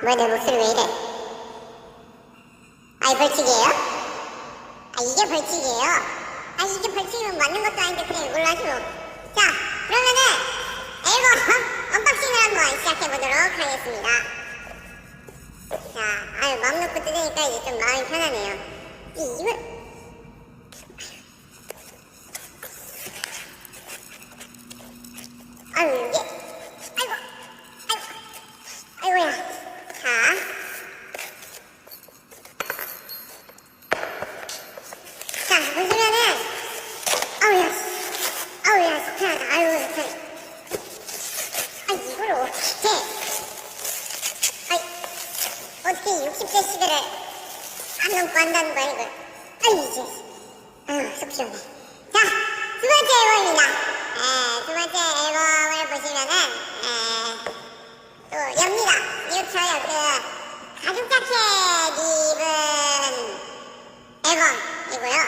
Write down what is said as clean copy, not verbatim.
뭐야, 내 목소리 왜 이래? 아, 이 벌칙이에요? 아, 이게 벌칙이에요? 아, 이게 벌칙이면 맞는 것도 아닌데 그냥 이걸로 하지 뭐. 자, 그러면은 앨범 언박싱을 한번 시작해보도록 하겠습니다. 자, 아유, 마음 놓고 뜯으니까 이제 좀 마음이 편하네요. 이걸 아유, 이게 아이고야. 자, 보시면은 아우야, 시원하다. 아유, 시원해. 아, 이걸 어떻게 60대 시대를 안 넘고 한다는 거야, 이걸. 아유, 이제. 아유, 속 시원해. 자, 두 번째 앨범입니다. 두 번째 앨범을 보시면은, 또, 엽니다. 이렇죠, 가죽 자켓 입은 앨범이고요.